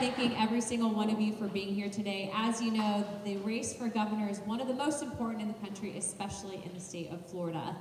thanking every single one of you for being here today. As you know, the race for governor is one of the most important in the country, especially in the state of Florida.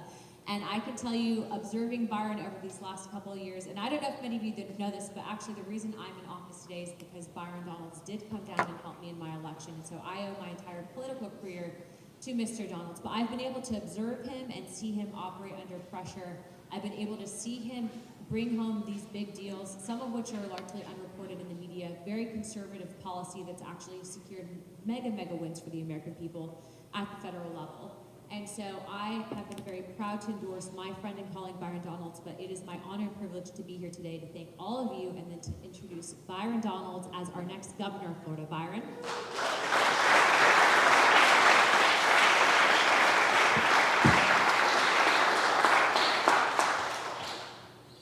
And I can tell you, observing Byron over these last couple of years, and I don't know if many of you know this, but actually the reason I'm in office today is because Byron Donalds did come down and help me in my election. And so I owe my entire political career to Mr. Donalds. But I've been able to observe him and see him operate under pressure. I've been able to see him bring home these big deals, some of which are largely unreported in the media, very conservative policy that's actually secured mega wins for the American people at the federal level. And so I have been very proud to endorse my friend and colleague Byron Donalds, but it is my honor and privilege to be here today to thank all of you and then to introduce Byron Donalds as our next governor of Florida. Byron.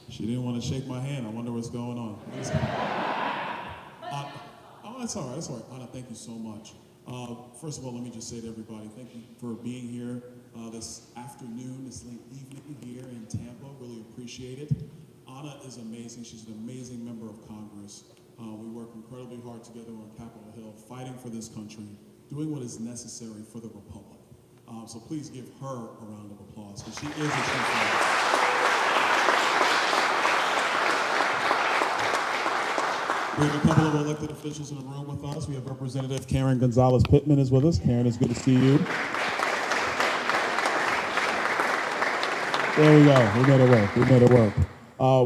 She didn't want to shake my hand. I wonder what's going on. Oh, that's all right. That's all right. Anna, thank you so much. First of all, let me just say to everybody, thank you for being here this afternoon, this late evening here in Tampa. Really appreciate it. Anna is amazing. She's an amazing member of Congress. We work incredibly hard together on Capitol Hill, fighting for this country, doing what is necessary for the Republic. So please give her a round of applause, because she is a true fighter. We have a couple of elected officials in the room with us. We have Representative Karen Gonzalez-Pittman is with us. Karen, it's good to see you. There we go. We made it work.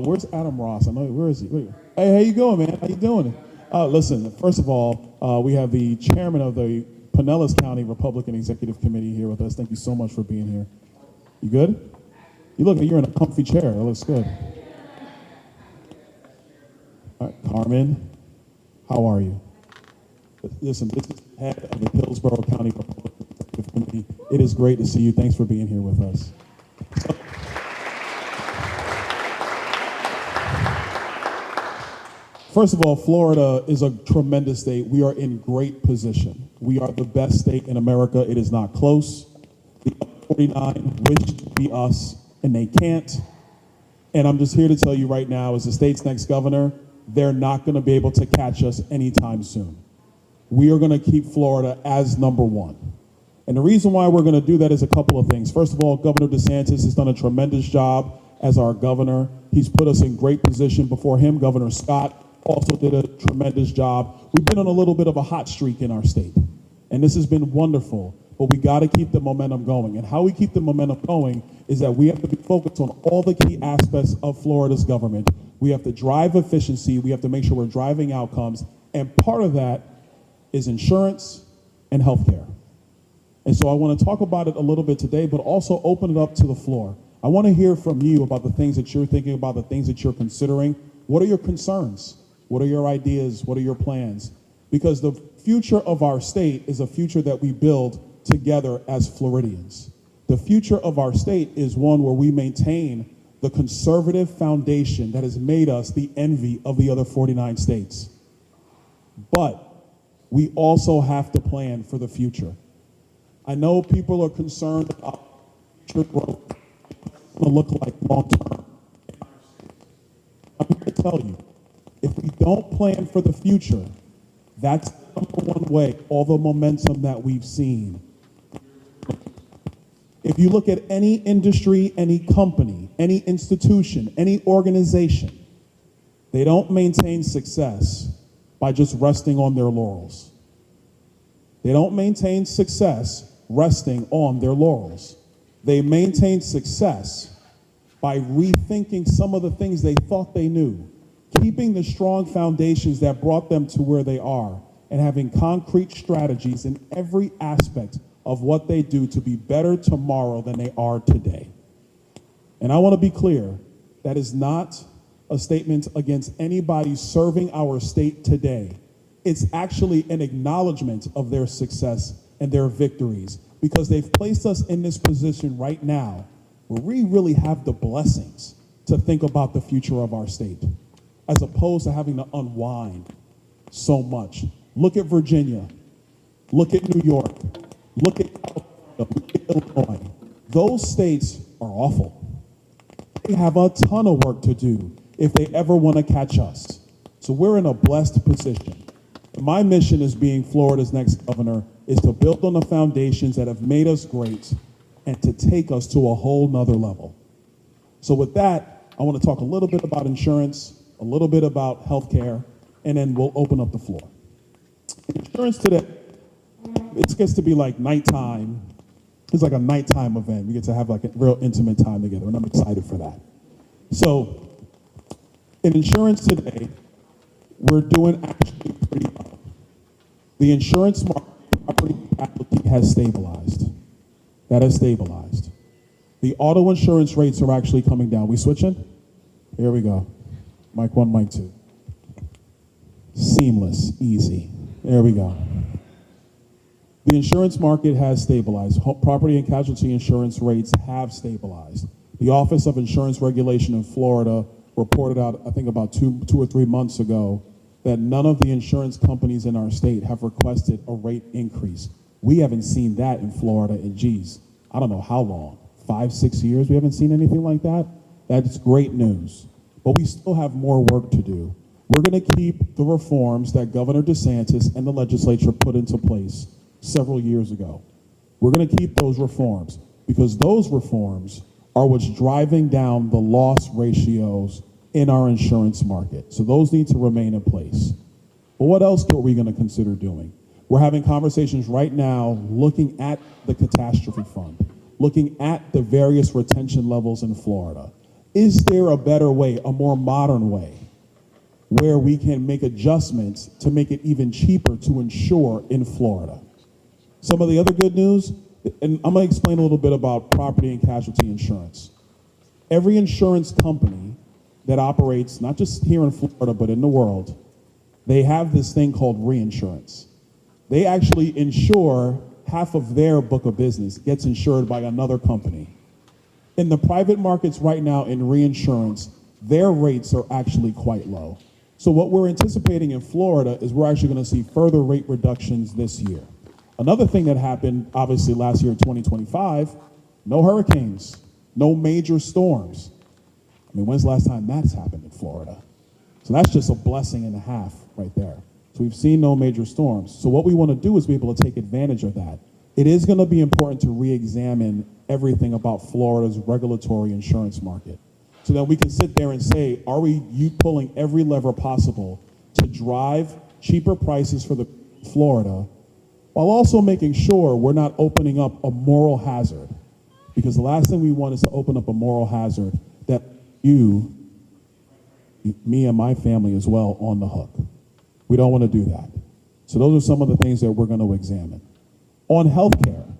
Where's Adam Ross? I know. Where is he? Hey, how you going, man? How you doing? Listen, first of all, we have the chairman of the Pinellas County Republican Executive Committee here with us. Thank you so much for being here. You good? You're in a comfy chair. It looks good. All right, Carmen, how are you? Listen, this is the head of the Hillsborough County Republican Executive Committee. It is great to see you. Thanks for being here with us. First of all, Florida is a tremendous state. We are in great position. We are the best state in America. It is not close. The 49 wish to be us, and they can't. And I'm just here to tell you right now, as the state's next governor, they're not going to be able to catch us anytime soon. We are going to keep Florida as number one. And the reason why we're going to do that is a couple of things. First of all, Governor DeSantis has done a tremendous job as our governor. He's put us in great position. Before him, Governor Scott also did a tremendous job. We've been on a little bit of a hot streak in our state, and this has been wonderful, but we got to keep the momentum going. And how we keep the momentum going is that we have to be focused on all the key aspects of Florida's government. We have to drive efficiency. We have to make sure we're driving outcomes. And part of that is insurance and healthcare. And so I want to talk about it a little bit today, but also open it up to the floor. I want to hear from you about the things that you're thinking about, the things that you're considering. What are your concerns? What are your ideas? What are your plans? Because the future of our state is a future that we build together as Floridians. The future of our state is one where we maintain the conservative foundation that has made us the envy of the other 49 states. But we also have to plan for the future. I know people are concerned about future growth. It's going to look like long term. I'm here to tell you, if we don't plan for the future, that's the number one way, all the momentum that we've seen. If you look at any industry, any company, any institution, any organization, they don't maintain success by just resting on their laurels. They don't maintain success resting on their laurels. They maintain success by rethinking some of the things they thought they knew, keeping the strong foundations that brought them to where they are, and having concrete strategies in every aspect of what they do to be better tomorrow than they are today. And I want to be clear, that is not a statement against anybody serving our state today. It's actually an acknowledgement of their success and their victories, because they've placed us in this position right now where we really have the blessings to think about the future of our state, as opposed to having to unwind so much. Look at Virginia, look at New York, look at California, look at Illinois. Those states are awful. They have a ton of work to do if they ever want to catch us. So we're in a blessed position. My mission as being Florida's next governor is to build on the foundations that have made us great and to take us to a whole nother level. So with that, I want to talk a little bit about insurance, a little bit about healthcare, and then we'll open up the floor. Insurance today, it gets to be like nighttime. It's like a nighttime event. We get to have like a real intimate time together, and I'm excited for that. So in insurance today, we're doing actually pretty well. The insurance market, property casualty has stabilized. That has stabilized. The auto insurance rates are actually coming down. We switching? Here we go. Mic 1, mic 2. Seamless, easy. There we go. The insurance market has stabilized. Property and casualty insurance rates have stabilized. The Office of Insurance Regulation in Florida reported out, I think about two or 3 months ago, that none of the insurance companies in our state have requested a rate increase. We haven't seen that in Florida in, geez, I don't know how long, 5, 6 years we haven't seen anything like that. That's great news. But we still have more work to do. We're going to keep the reforms that Governor DeSantis and the legislature put into place several years ago. We're going to keep those reforms because those reforms are what's driving down the loss ratios in our insurance market. So those need to remain in place. But what else are we going to consider doing? We're having conversations right now looking at the catastrophe fund, looking at the various retention levels in Florida. Is there a better way, a more modern way, where we can make adjustments to make it even cheaper to insure in Florida? Some of the other good news, and I'm going to explain a little bit about property and casualty insurance. Every insurance company that operates, not just here in Florida, but in the world, they have this thing called reinsurance. They actually insure half of their book of business gets insured by another company. In the private markets right now in reinsurance, their rates are actually quite low. So what we're anticipating in Florida is we're actually going to see further rate reductions this year. Another thing that happened, obviously last year, 2025, no hurricanes, no major storms. I mean, when's the last time that's happened in Florida? So that's just a blessing and a half right there. So we've seen no major storms. So what we want to do is be able to take advantage of that. It is going to be important to re-examine everything about Florida's regulatory insurance market so that we can sit there and say, are we pulling every lever possible to drive cheaper prices for the Florida while also making sure we're not opening up a moral hazard? Because the last thing we want is to open up a moral hazard that you, me and my family as well, on the hook. We don't want to do that. So those are some of the things that we're going to examine. On healthcare,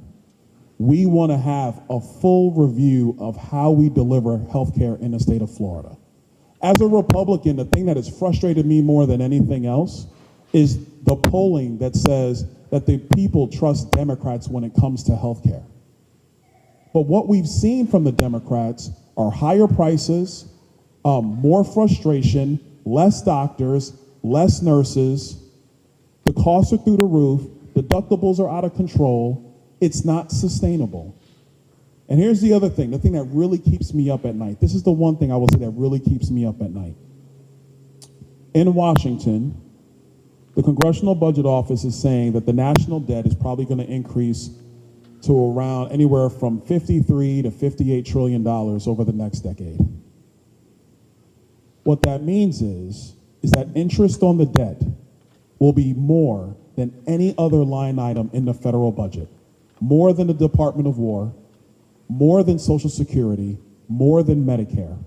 we want to have a full review of how we deliver healthcare in the state of Florida. As a Republican, the thing that has frustrated me more than anything else is the polling that says that the people trust Democrats when it comes to healthcare. But what we've seen from the Democrats are higher prices, more frustration, less doctors, less nurses, the costs are through the roof, deductibles are out of control, it's not sustainable. And here's the other thing, the thing that really keeps me up at night. This is the one thing I will say that really keeps me up at night. In Washington, the Congressional Budget Office is saying that the national debt is probably going to increase to around anywhere from $53 to $58 trillion over the next decade. What that means is that interest on the debt will be more than any other line item in the federal budget, more than the Department of War, more than Social Security, more than Medicare.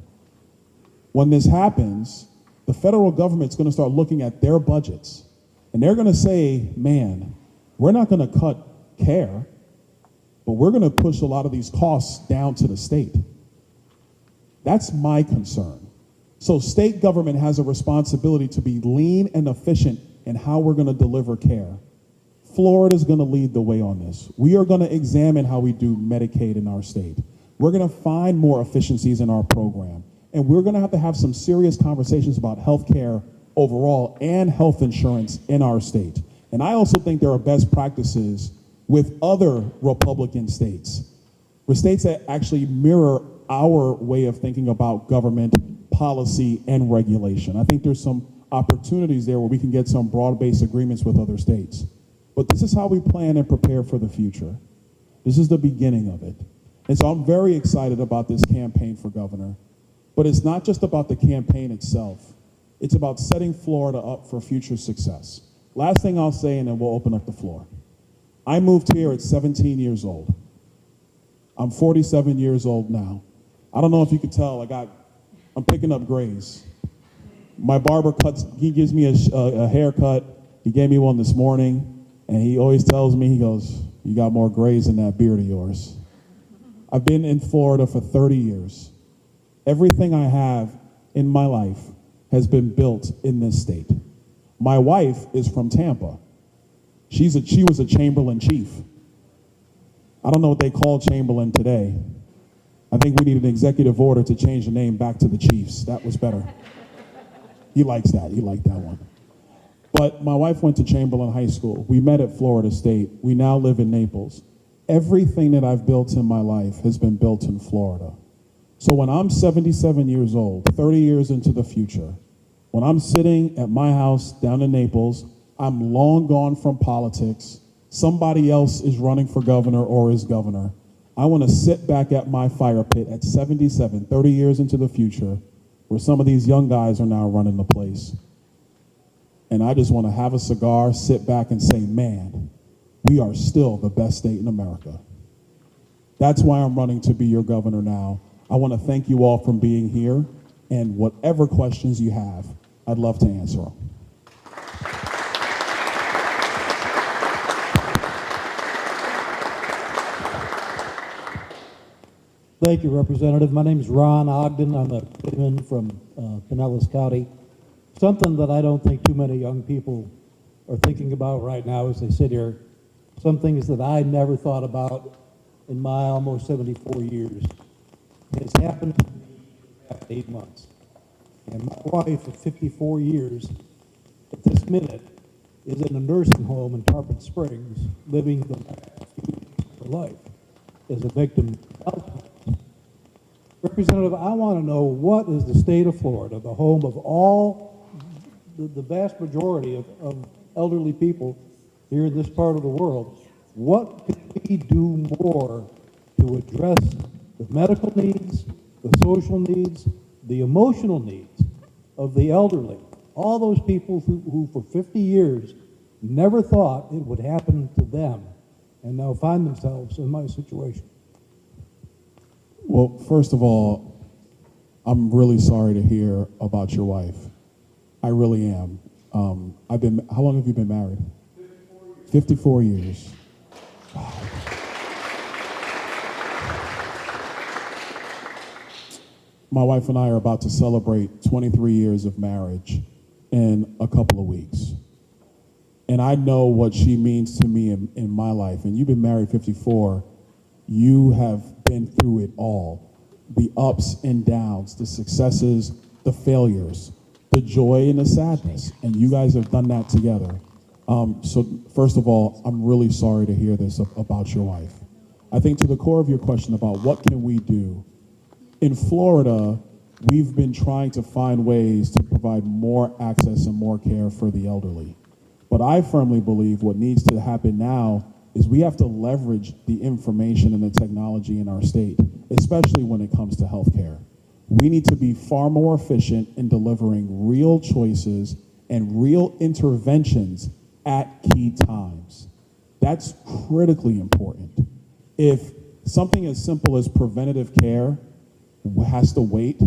When this happens, the federal government's going to start looking at their budgets, and they're going to say, man, we're not going to cut care, but we're going to push a lot of these costs down to the state. That's my concern. So state government has a responsibility to be lean and efficient in how we're going to deliver care. Florida's going to lead the way on this. We are going to examine how we do Medicaid in our state. We're going to find more efficiencies in our program. And we're going to have some serious conversations about health care overall and health insurance in our state. And I also think there are best practices with other Republican states, with states that actually mirror our way of thinking about government policy and regulation. I think there's some opportunities there where we can get some broad-based agreements with other states. But this is how we plan and prepare for the future. This is the beginning of it. And so I'm very excited about this campaign for governor. But it's not just about the campaign itself. It's about setting Florida up for future success. Last thing I'll say, and then we'll open up the floor. I moved here at 17 years old. I'm 47 years old now. I don't know if you could tell, I'm picking up grays. My barber he gives me a haircut. He gave me one this morning, and he always tells me, he goes, "You got more grays in that beard of yours." I've been in Florida for 30 years. Everything I have in my life has been built in this state. My wife is from Tampa. She was a Chamberlain chief. I don't know what they call Chamberlain today. I think we need an executive order to change the name back to the Chiefs. That was better. He likes that. He liked that one. But my wife went to Chamberlain High School. We met at Florida State. We now live in Naples. Everything that I've built in my life has been built in Florida. So when I'm 77 years old, 30 years into the future, when I'm sitting at my house down in Naples, I'm long gone from politics. Somebody else is running for governor or is governor. I want to sit back at my fire pit at 77, 30 years into the future, where some of these young guys are now running the place. And I just want to have a cigar, sit back and say, man, we are still the best state in America. That's why I'm running to be your governor now. I want to thank you all for being here, and whatever questions you have, I'd love to answer them. Thank you, Representative. My name is Ron Ogden. I'm a kidman from Pinellas County. Something that I don't think too many young people are thinking about right now as they sit here. Some things that I never thought about in my almost 74 years. It's happened to me in 8 months. And my wife of 54 years, at this minute, is in a nursing home in Tarpon Springs, living the last few weeks of her life as a victim of alcohol. Representative, I want to know, what is the state of Florida, the home of all, the vast majority of elderly people here in this part of the world, what can we do more to address the medical needs, the social needs, the emotional needs of the elderly? All those people who for 50 years never thought it would happen to them and now find themselves in my situation. Well, first of all, I'm really sorry to hear about your wife. I really am. How long have you been married? 54 years. Wow. My wife and I are about to celebrate 23 years of marriage in a couple of weeks. And I know what she means to me in my life. And you've been married 54. You have been through it all. The ups and downs, the successes, the failures, the joy and the sadness. And you guys have done that together. So first of all, I'm really sorry to hear this about your wife. I think to the core of your question about what can we do, in Florida, we've been trying to find ways to provide more access and more care for the elderly. But I firmly believe what needs to happen now is we have to leverage the information and the technology in our state, especially when it comes to healthcare. We need to be far more efficient in delivering real choices and real interventions at key times. That's critically important. If something as simple as preventative care has to wait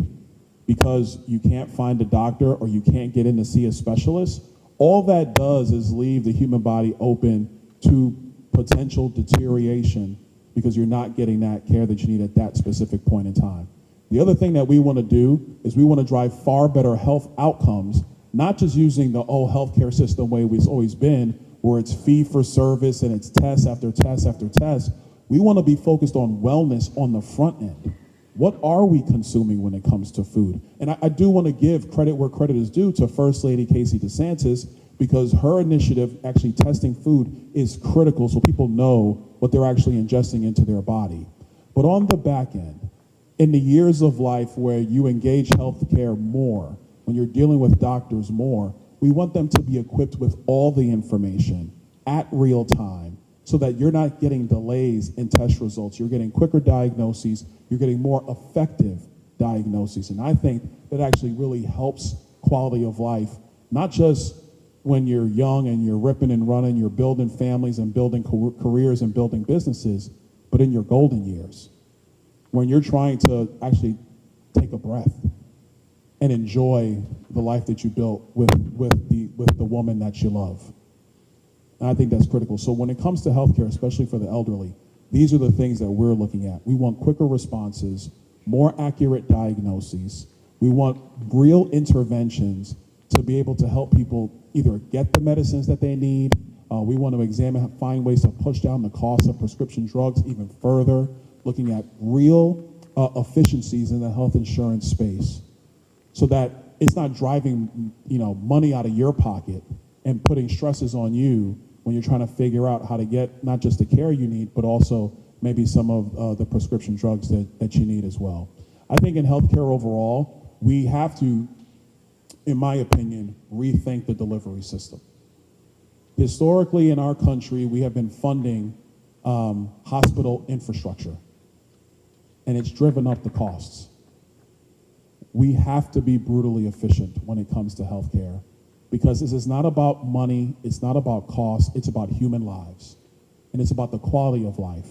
because you can't find a doctor or you can't get in to see a specialist, all that does is leave the human body open to potential deterioration because you're not getting that care that you need at that specific point in time. The other thing that we want to do is we want to drive far better health outcomes, not just using the old healthcare system way we've always been, where it's fee for service and it's test after test after test. We want to be focused on wellness on the front end. What are we consuming when it comes to food? And I do want to give credit where credit is due to First Lady Casey DeSantis, because her initiative, actually testing food, is critical so people know what they're actually ingesting into their body. But on the back end, in the years of life where you engage healthcare more, when you're dealing with doctors more, we want them to be equipped with all the information at real time so that you're not getting delays in test results. You're getting quicker diagnoses. You're getting more effective diagnoses. And I think that actually really helps quality of life, not just when you're young and you're ripping and running, you're building families and building careers and building businesses, but in your golden years, when you're trying to actually take a breath and enjoy the life that you built with the woman that you love. And I think that's critical. So when it comes to healthcare, especially for the elderly, these are the things that we're looking at. We want quicker responses, more accurate diagnoses. We want real interventions to be able to help people either get the medicines that they need. We want to find ways to push down the cost of prescription drugs even further, looking at real efficiencies in the health insurance space so that it's not driving money out of your pocket and putting stresses on you when you're trying to figure out how to get not just the care you need, but also maybe some of the prescription drugs that you need as well. I think in healthcare overall, we have to, in my opinion, rethink the delivery system. Historically in our country, we have been funding hospital infrastructure, and it's driven up the costs. We have to be brutally efficient when it comes to healthcare, because this is not about money, it's not about cost, it's about human lives. And it's about the quality of life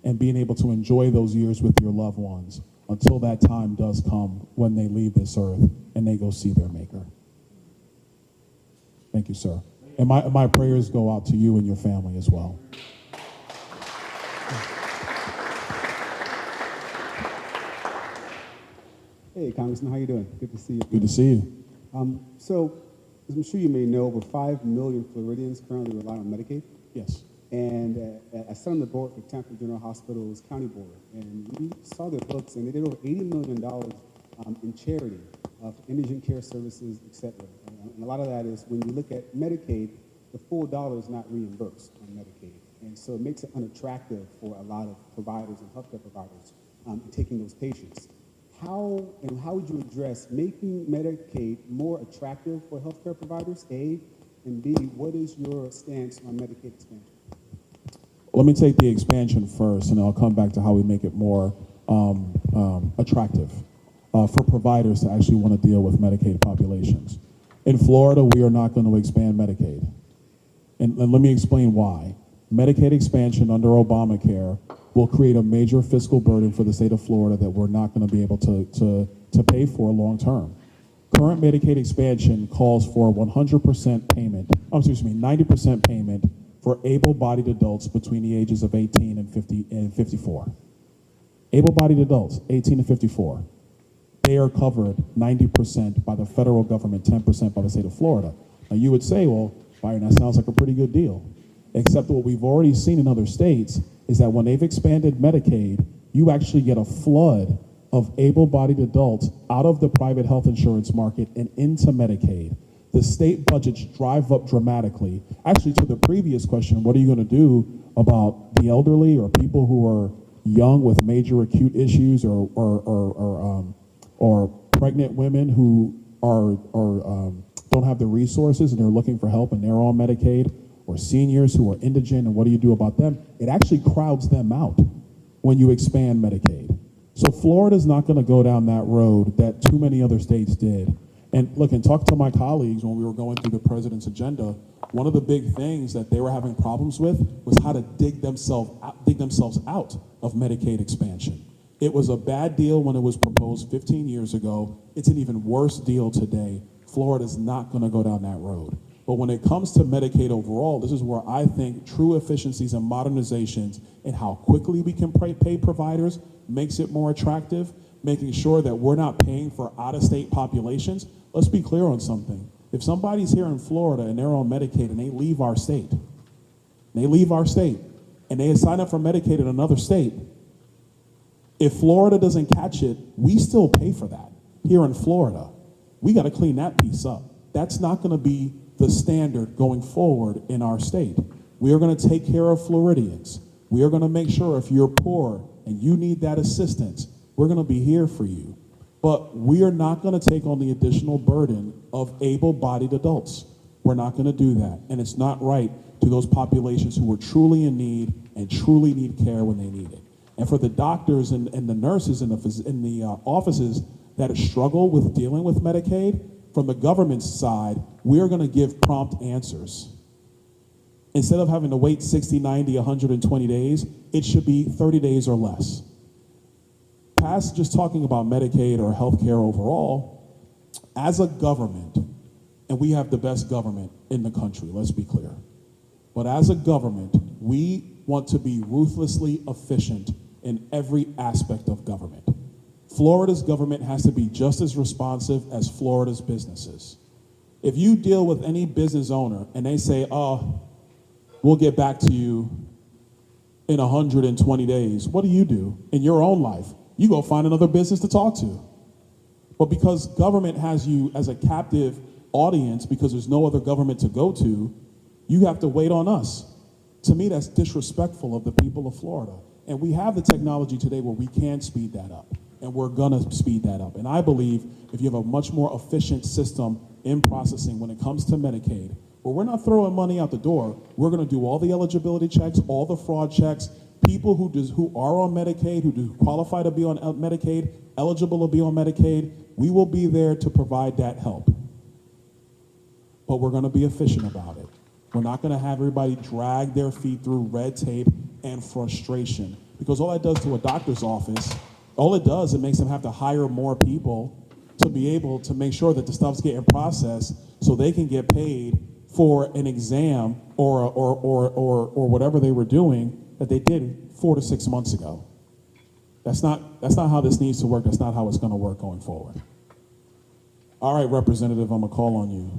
and being able to enjoy those years with your loved ones until that time does come when they leave this earth and they go see their maker. Thank you, sir. And my prayers go out to you and your family as well. Hey, Congressman, how you doing? Good to see you. Good to see you. So, as I'm sure you may know, over 5 million Floridians currently rely on Medicaid. Yes. And I sat on the board for Tampa General Hospital's county board, and we saw their books, and they did over $80 million in charity for indigent care services, et cetera. And a lot of that is when you look at Medicaid, the full dollar is not reimbursed on Medicaid. And so it makes it unattractive for a lot of providers and healthcare providers taking those patients. How would you address making Medicaid more attractive for healthcare providers, A, and B, what is your stance on Medicaid expansion? Let me take the expansion first, and I'll come back to how we make it more attractive for providers to actually want to deal with Medicaid populations. In Florida, we are not going to expand Medicaid. And let me explain why. Medicaid expansion under Obamacare will create a major fiscal burden for the state of Florida that we're not going to be able to pay for long term. Current Medicaid expansion calls for 100% payment, 90% payment for able-bodied adults between the ages of 18 and 54. Able-bodied adults, 18 to 54. They are covered 90% by the federal government, 10% by the state of Florida. Now you would say, well, Byron, that sounds like a pretty good deal. Except what we've already seen in other states is that when they've expanded Medicaid, you actually get a flood of able-bodied adults out of the private health insurance market and into Medicaid. The state budgets drive up dramatically. Actually, to the previous question, what are you going to do about the elderly or people who are young with major acute issues or pregnant women who don't have the resources and they're looking for help and they're on Medicaid, or seniors who are indigent, and what do you do about them? It actually crowds them out when you expand Medicaid. So Florida's not going to go down that road that too many other states did. And look, and talk to my colleagues when we were going through the president's agenda, one of the big things that they were having problems with was how to dig themselves out of Medicaid expansion. It was a bad deal when it was proposed 15 years ago. It's an even worse deal today. Florida's not going to go down that road. But when it comes to Medicaid overall, this is where I think true efficiencies and modernizations and how quickly we can pay providers makes it more attractive, making sure that we're not paying for out-of-state populations. Let's be clear on something. If somebody's here in Florida and they're on Medicaid and they leave our state, and they sign up for Medicaid in another state, if Florida doesn't catch it, we still pay for that here in Florida. We got to clean that piece up. That's not going to be the standard going forward in our state. We are going to take care of Floridians. We are going to make sure if you're poor and you need that assistance, we're going to be here for you. But we are not going to take on the additional burden of able-bodied adults. We're not going to do that. And it's not right to those populations who are truly in need and truly need care when they need it. And for the doctors and the nurses in the offices that struggle with dealing with Medicaid, from the government's side, we are going to give prompt answers. Instead of having to wait 60, 90, 120 days, it should be 30 days or less. Past just talking about Medicaid or healthcare overall, as a government, and we have the best government in the country, let's be clear. But as a government, we want to be ruthlessly efficient in every aspect of government. Florida's government has to be just as responsive as Florida's businesses. If you deal with any business owner and they say, oh, we'll get back to you in 120 days, what do? In your own life? You go find another business to talk to. But because government has you as a captive audience because there's no other government to go to, you have to wait on us. To me, that's disrespectful of the people of Florida. And we have the technology today where we can speed that up. And we're gonna speed that up. And I believe if you have a much more efficient system in processing when it comes to Medicaid, where we're not throwing money out the door, we're gonna do all the eligibility checks, all the fraud checks, people who are on Medicaid, who do qualify to be on Medicaid, eligible to be on Medicaid, we will be there to provide that help. But we're gonna be efficient about it. We're not gonna have everybody drag their feet through red tape and frustration. Because all that does to a doctor's office, all it does, it makes them have to hire more people to be able to make sure that the stuff's getting processed so they can get paid for an exam or whatever they were doing that they did 4 to 6 months ago. That's not how this needs to work. That's not how it's going to work going forward. All right, Representative, I'm going to call on you.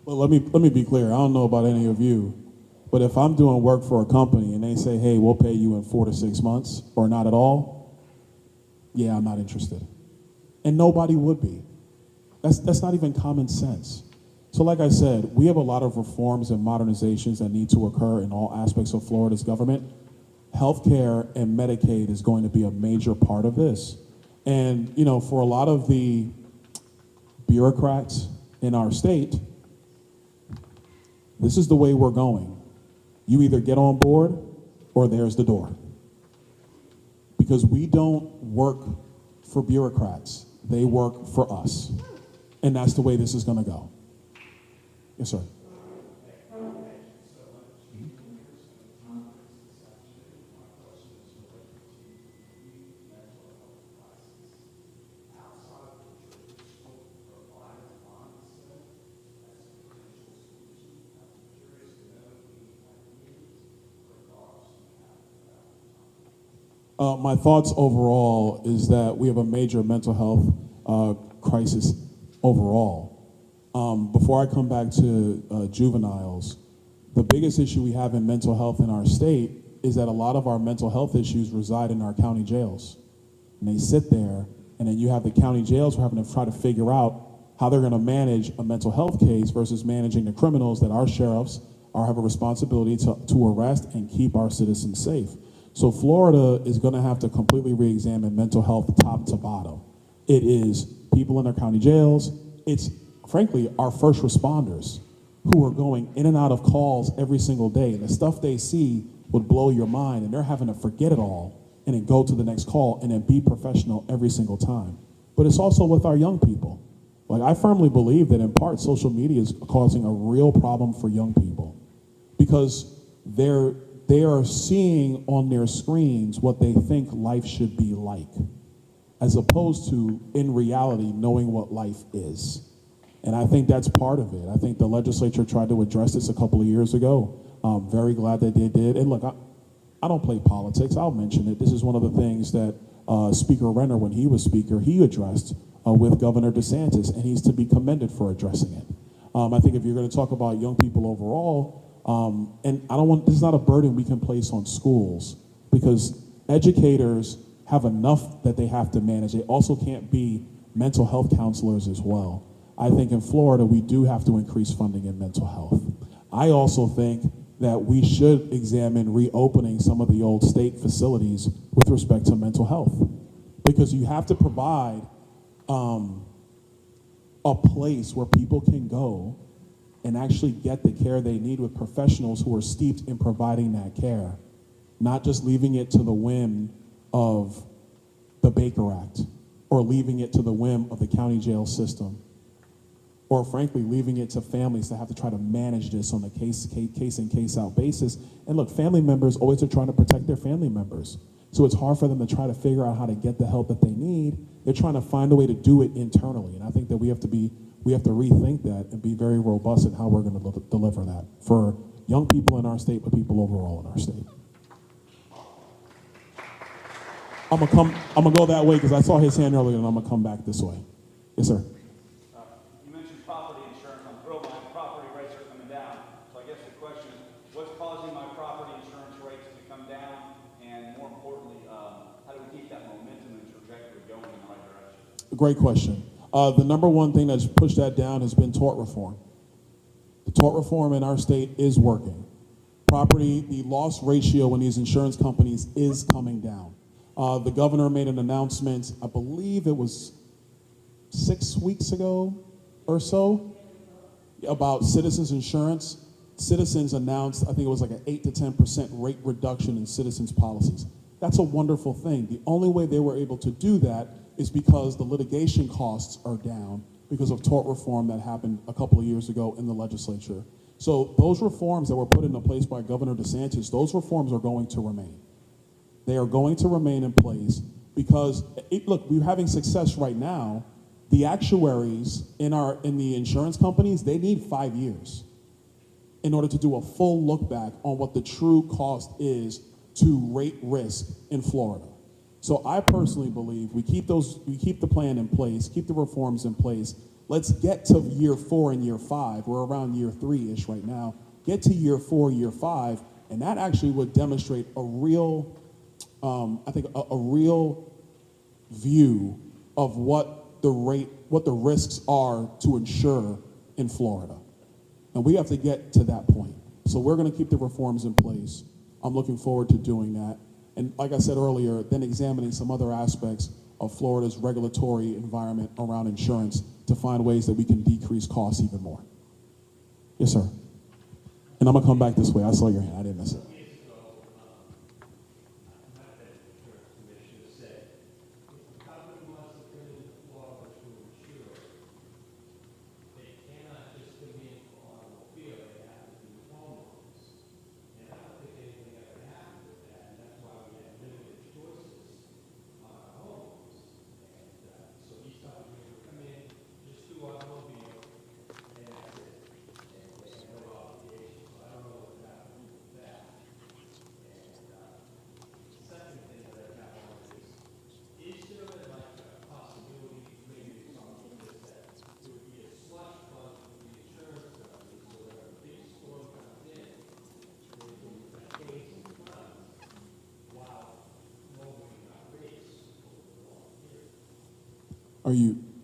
Well, let me be clear. I don't know about any of you, but if I'm doing work for a company and they say, hey, we'll pay you in 4 to 6 months or not at all, yeah, I'm not interested. And nobody would be. That's not even common sense. So like I said, we have a lot of reforms and modernizations that need to occur in all aspects of Florida's government. Healthcare and Medicaid is going to be a major part of this. And, you know, for a lot of the bureaucrats in our state, this is the way we're going. You either get on board or there's the door. Because we don't work for bureaucrats. They work for us. And that's the way this is going to go. Yes, sir. My thoughts overall is that we have a major mental health crisis overall. Before I come back to juveniles, the biggest issue we have in mental health in our state is that a lot of our mental health issues reside in our county jails. And they sit there, and then you have the county jails who are having to try to figure out how they're going to manage a mental health case versus managing the criminals that our sheriffs have a responsibility to arrest and keep our citizens safe. So Florida is going to have to completely re-examine mental health top to bottom. It is people in their county jails. It's, frankly, our first responders who are going in and out of calls every single day. And the stuff they see would blow your mind. And they're having to forget it all and then go to the next call and then be professional every single time. But it's also with our young people. Like, I firmly believe that in part social media is causing a real problem for young people because they're they are seeing on their screens what they think life should be like, as opposed to, in reality, knowing what life is. And I think that's part of it. I think the legislature tried to address this a couple of years ago. I'm very glad that they did. And look, I don't play politics. I'll mention it. This is one of the things that Speaker Renner, when he was Speaker, he addressed with Governor DeSantis, and he's to be commended for addressing it. I think if you're going to talk about young people overall, and I don't want, this is not a burden we can place on schools, because educators have enough that they have to manage. They also can't be mental health counselors as well. I think in Florida, we do have to increase funding in mental health. I also think that we should examine reopening some of the old state facilities with respect to mental health, because you have to provide a place where people can go and actually get the care they need with professionals who are steeped in providing that care, not just leaving it to the whim of the Baker Act, or leaving it to the whim of the county jail system, or frankly, leaving it to families that have to try to manage this on a case in, case out basis. And look, family members always are trying to protect their family members. So it's hard for them to try to figure out how to get the help that they need. They're trying to find a way to do it internally. And I think that we have to rethink that and be very robust in how we're going to deliver that for young people in our state, but people overall in our state. I'm gonna go that way because I saw his hand earlier, and I'm gonna come back this way. Yes, sir. You mentioned property insurance. I'm thrilled my property rates are coming down. So I guess the question is, what's causing my property insurance rates to come down? And more importantly, how do we keep that momentum and trajectory going in the right direction? Great question. The number one thing that's pushed that down has been tort reform. The tort reform in our state is working. The loss ratio in these insurance companies is coming down. The governor made an announcement, I believe it was 6 weeks ago or so, about Citizens Insurance. Citizens announced, I think it was like an 8 to 10% rate reduction in Citizens policies. That's a wonderful thing. The only way they were able to do that is because the litigation costs are down because of tort reform that happened a couple of years ago in the legislature. So those reforms that were put into place by Governor DeSantis, those reforms are going to remain. They are going to remain in place because, look, we're having success right now. The actuaries in the insurance companies, they need 5 years in order to do a full look back on what the true cost is to rate risk in Florida. So I personally believe we keep the plan in place, keep the reforms in place. Let's get to year 4 and year 5. We're around year 3-ish right now. Get to year 4, year 5, and that actually would demonstrate a real, I think, a real view of what the risks are to insure in Florida. And we have to get to that point. So we're going to keep the reforms in place. I'm looking forward to doing that. And like I said earlier, then examining some other aspects of Florida's regulatory environment around insurance to find ways that we can decrease costs even more. Yes, sir. And I'm going to come back this way. I saw your hand. I didn't miss it.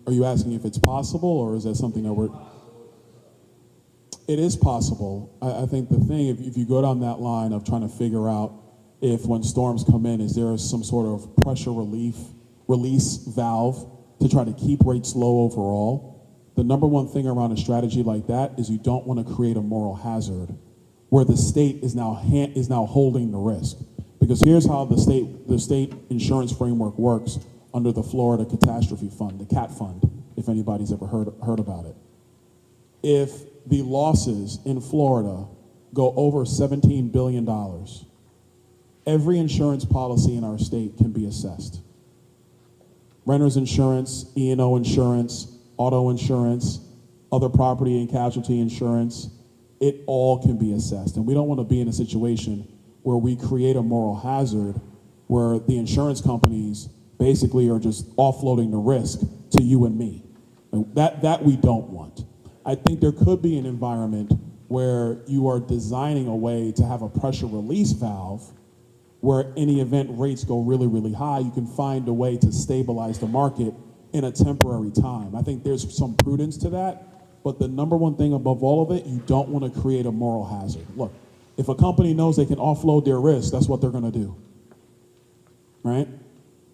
Are you asking if it's possible, or is that something that we're... It is possible. I think the thing, if you go down that line of trying to figure out if when storms come in, is there some sort of pressure release valve to try to keep rates low overall, the number one thing around a strategy like that is you don't want to create a moral hazard where the state is now holding the risk. Because here's how the state insurance framework works under the Florida Catastrophe Fund, the CAT Fund, if anybody's ever heard about it. If the losses in Florida go over $17 billion, every insurance policy in our state can be assessed. Renter's insurance, E&O insurance, auto insurance, other property and casualty insurance, it all can be assessed. And we don't want to be in a situation where we create a moral hazard where the insurance companies basically are just offloading the risk to you and me. And that we don't want. I think there could be an environment where you are designing a way to have a pressure release valve where any event rates go really, really high, you can find a way to stabilize the market in a temporary time. I think there's some prudence to that, but the number one thing above all of it, you don't want to create a moral hazard. Look, if a company knows they can offload their risk, that's what they're going to do, right?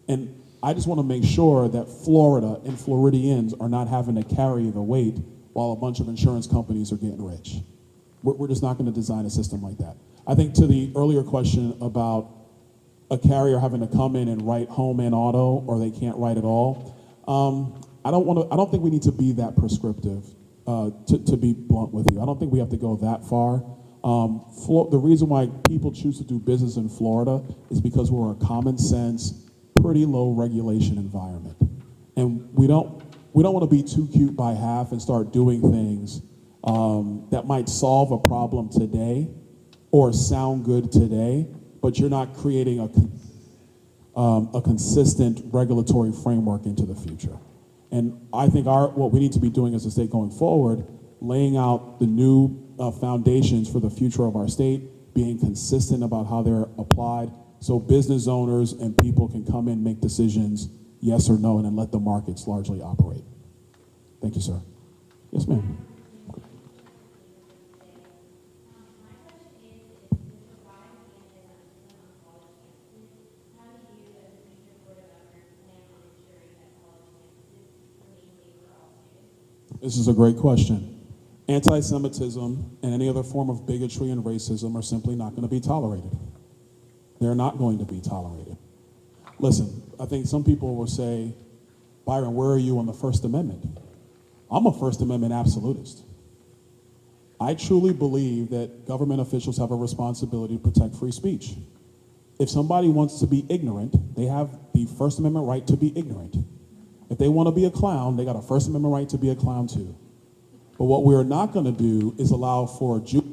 And I just want to make sure that Florida and Floridians are not having to carry the weight while a bunch of insurance companies are getting rich. We're just not going to design a system like that. I think to the earlier question about a carrier having to come in and write home and auto, or they can't write at all, I don't think we need to be that prescriptive, to be blunt with you. I don't think we have to go that far. The reason why people choose to do business in Florida is because we're a common sense, pretty low regulation environment. And we don't want to be too cute by half and start doing things that might solve a problem today or sound good today, but you're not creating a consistent regulatory framework into the future. And I think what we need to be doing as a state going forward, laying out the new foundations for the future of our state, being consistent about how they're applied, so business owners and people can come in, make decisions, yes or no, and then let the markets largely operate. Thank you, sir. Yes, ma'am. This is a great question. Anti-Semitism and any other form of bigotry and racism are simply not going to be tolerated. They're not going to be tolerated. Listen, I think some people will say, Byron, where are you on the First Amendment? I'm a First Amendment absolutist. I truly believe that government officials have a responsibility to protect free speech. If somebody wants to be ignorant, they have the First Amendment right to be ignorant. If they want to be a clown, they got a First Amendment right to be a clown too. But what we're not going to do is allow for Jewish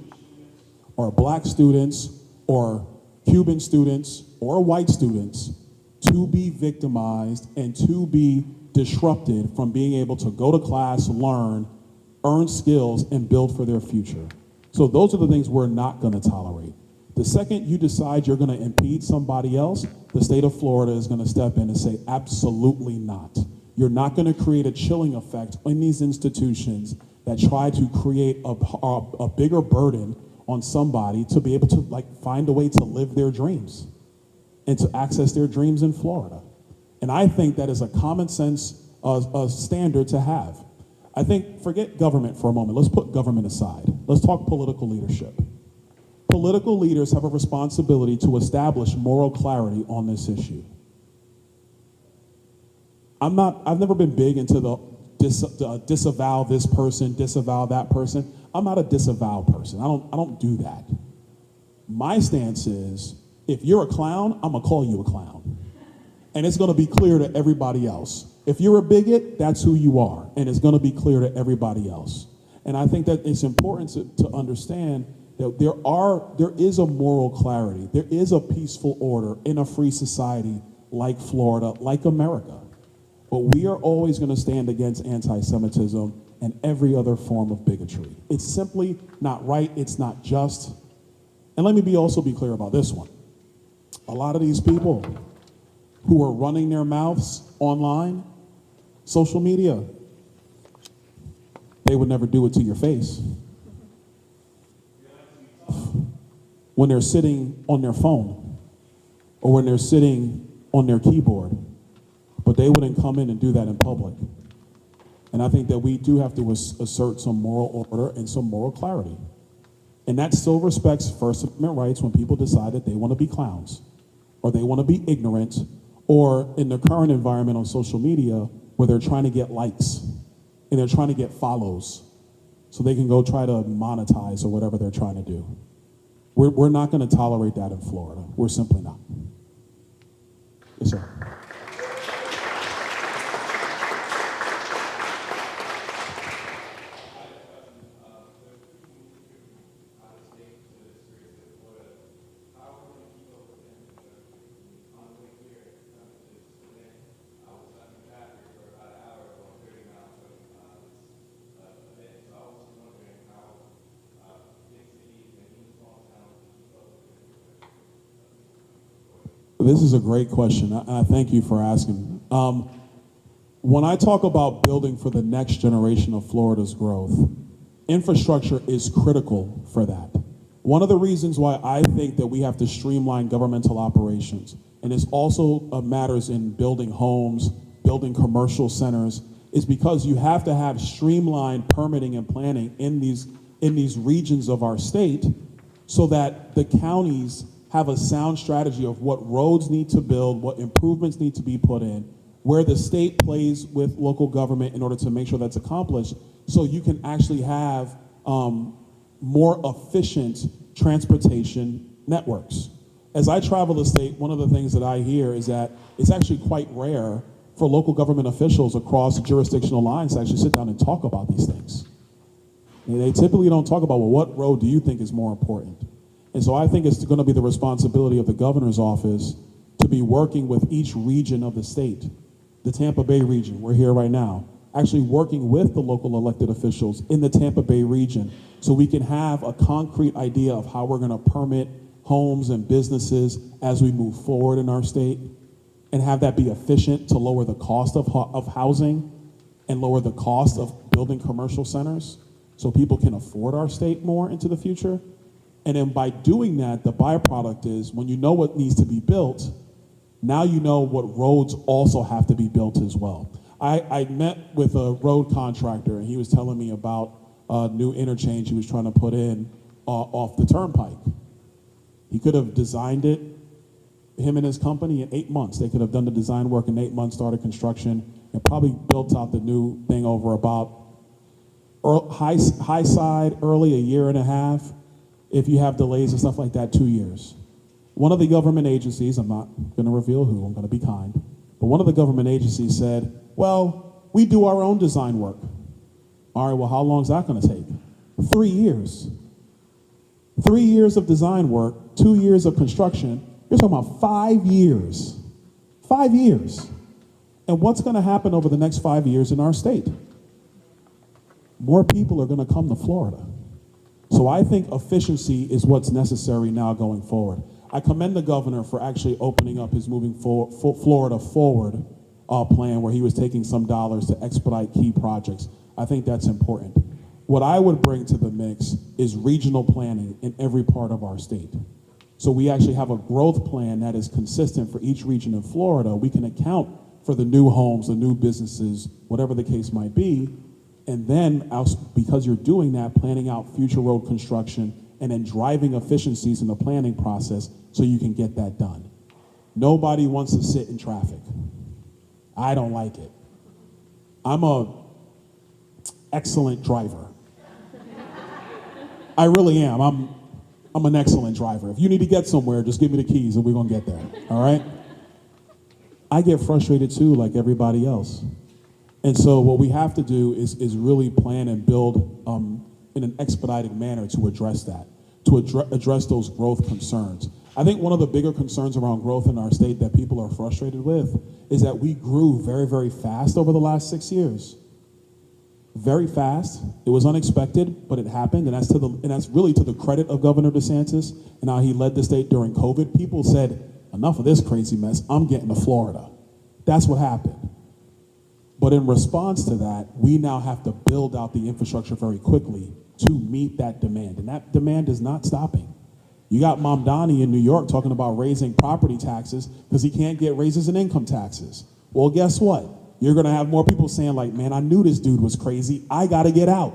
or black students or Cuban students or white students to be victimized and to be disrupted from being able to go to class, learn, earn skills, and build for their future. So those are the things we're not going to tolerate. The second you decide you're going to impede somebody else, the state of Florida is going to step in and say, absolutely not. You're not going to create a chilling effect in these institutions that try to create a bigger burden on somebody to be able to find a way to live their dreams and to access their dreams in Florida. And I think that is a common sense standard to have. I think, forget government for a moment. Let's put government aside. Let's talk political leadership. Political leaders have a responsibility to establish moral clarity on this issue. I've never been big into the disavow this person, disavow that person. I'm not a disavow person. I don't do that. My stance is, if you're a clown, I'm gonna call you a clown. And it's gonna be clear to everybody else. If you're a bigot, that's who you are. And it's gonna be clear to everybody else. And I think that it's important to understand that there is a moral clarity. There is a peaceful order in a free society like Florida, like America. But we are always going to stand against anti-Semitism and every other form of bigotry. It's simply not right. It's not just. And let me also be clear about this one. A lot of these people who are running their mouths online, social media, they would never do it to your face. When they're sitting on their phone or when they're sitting on their keyboard, but they wouldn't come in and do that in public. And I think that we do have to assert some moral order and some moral clarity. And that still respects First Amendment rights when people decide that they want to be clowns or they want to be ignorant, or in the current environment on social media where they're trying to get likes and they're trying to get follows so they can go try to monetize or whatever they're trying to do. We're not going to tolerate that in Florida. We're simply not. Yes, sir. This is a great question. I thank you for asking. When I talk about building for the next generation of Florida's growth, infrastructure is critical for that. One of the reasons why I think that we have to streamline governmental operations, and it also matters in building homes, building commercial centers, is because you have to have streamlined permitting and planning in these regions of our state so that the counties have a sound strategy of what roads need to build, what improvements need to be put in, where the state plays with local government in order to make sure that's accomplished, so you can actually have more efficient transportation networks. As I travel the state, one of the things that I hear is that it's actually quite rare for local government officials across jurisdictional lines to actually sit down and talk about these things. And they typically don't talk about, well, what road do you think is more important? And so I think it's going to be the responsibility of the governor's office to be working with each region of the state. The Tampa Bay region, we're here right now, actually working with the local elected officials in the Tampa Bay region so we can have a concrete idea of how we're going to permit homes and businesses as we move forward in our state, and have that be efficient to lower the cost of housing and lower the cost of building commercial centers so people can afford our state more into the future. And then by doing that, the byproduct is when you know what needs to be built, now you know what roads also have to be built as well. I met with a road contractor, and he was telling me about a new interchange he was trying to put in off the turnpike. He could have designed it, him and his company, in 8 months. They could have done the design work in 8 months, started construction, and probably built out the new thing over about high side, early a year and a half. If you have delays and stuff like that, 2 years. One of the government agencies, I'm not going to reveal who, I'm going to be kind, but one of the government agencies said, well, we do our own design work. All right, well, how long is that going to take? 3 years. 3 years of design work, 2 years of construction. You're talking about 5 years. 5 years. And what's going to happen over the next 5 years in our state? More people are going to come to Florida. So I think efficiency is what's necessary now going forward. I commend the governor for actually opening up his Moving Florida Forward plan, where he was taking some dollars to expedite key projects. I think that's important. What I would bring to the mix is regional planning in every part of our state. So we actually have a growth plan that is consistent for each region of Florida. We can account for the new homes, the new businesses, whatever the case might be. And then, because you're doing that, planning out future road construction and then driving efficiencies in the planning process so you can get that done. Nobody wants to sit in traffic. I don't like it. I'm an excellent driver. I really am. I'm an excellent driver. If you need to get somewhere, just give me the keys and we're going to get there, all right? I get frustrated too, like everybody else. And so what we have to do is really plan and build in an expedited manner to address that, to address those growth concerns. I think one of the bigger concerns around growth in our state that people are frustrated with is that we grew very, very fast over the last 6 years. Very fast. It was unexpected, but it happened, and that's really to the credit of Governor DeSantis and how he led the state during COVID. People said, enough of this crazy mess, I'm getting to Florida. That's what happened. But in response to that, we now have to build out the infrastructure very quickly to meet that demand. And that demand is not stopping. You got Mamdani in New York talking about raising property taxes because he can't get raises in income taxes. Well, guess what? You're going to have more people saying like, man, I knew this dude was crazy. I got to get out.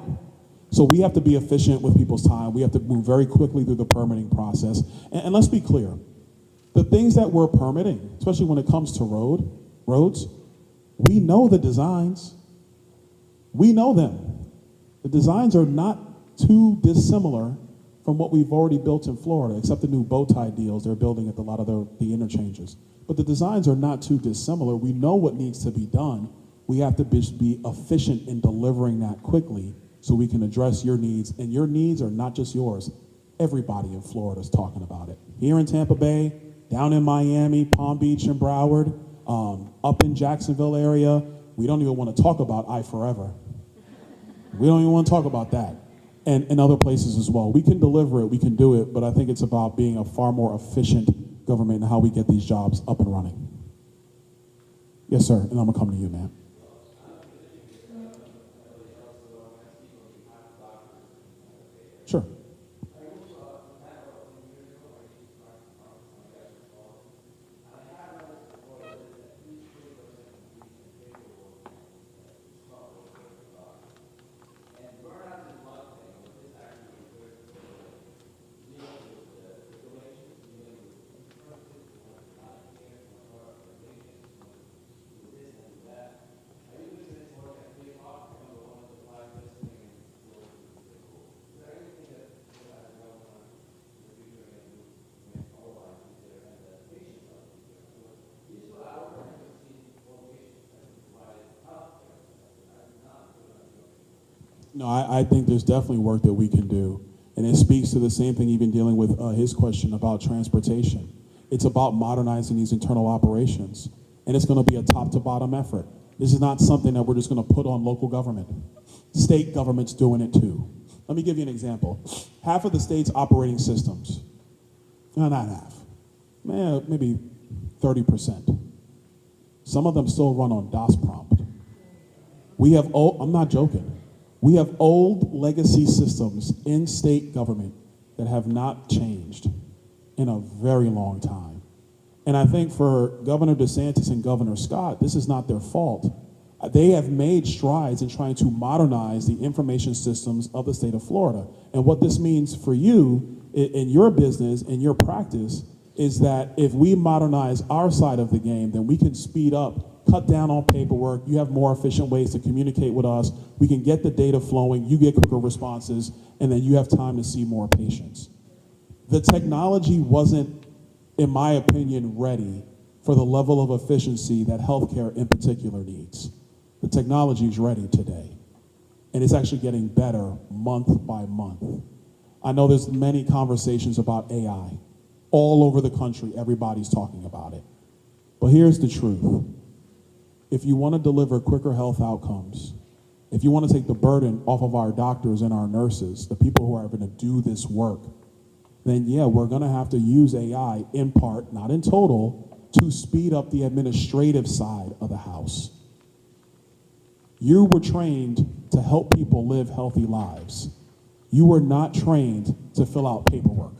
So we have to be efficient with people's time. We have to move very quickly through the permitting process. And let's be clear. The things that we're permitting, especially when it comes to roads, we know the designs. We know them. The designs are not too dissimilar from what we've already built in Florida, except the new bow tie deals they're building at a lot of the interchanges. But the designs are not too dissimilar. We know what needs to be done. We have to be efficient in delivering that quickly so we can address your needs. And your needs are not just yours. Everybody in Florida is talking about it. Here in Tampa Bay, down in Miami, Palm Beach and Broward, up in Jacksonville area, we don't even want to talk about I-Forever. We don't even want to talk about that. And in other places as well. We can deliver it, we can do it, but I think it's about being a far more efficient government and how we get these jobs up and running. Yes, sir, and I'm gonna come to you, man. Sure. No, I think there's definitely work that we can do. And it speaks to the same thing even dealing with his question about transportation. It's about modernizing these internal operations. And it's going to be a top to bottom effort. This is not something that we're just going to put on local government. State government's doing it too. Let me give you an example. Half of the state's operating systems, no, not half, man, maybe 30%. Some of them still run on DOS prompt. We have, I'm not joking. We have old legacy systems in state government that have not changed in a very long time. And I think for Governor DeSantis and Governor Scott, this is not their fault. They have made strides in trying to modernize the information systems of the state of Florida. And what this means for you in your business, in your practice, is that if we modernize our side of the game, then we can speed up, cut down on paperwork, you have more efficient ways to communicate with us, we can get the data flowing, you get quicker responses, and then you have time to see more patients. The technology wasn't, in my opinion, ready for the level of efficiency that healthcare in particular needs. The technology is ready today, and it's actually getting better month by month. I know there's many conversations about AI. All over the country, everybody's talking about it. But here's the truth. If you want to deliver quicker health outcomes, if you want to take the burden off of our doctors and our nurses, the people who are going to do this work, then yeah, we're going to have to use AI in part, not in total, to speed up the administrative side of the house. You were trained to help people live healthy lives. You were not trained to fill out paperwork.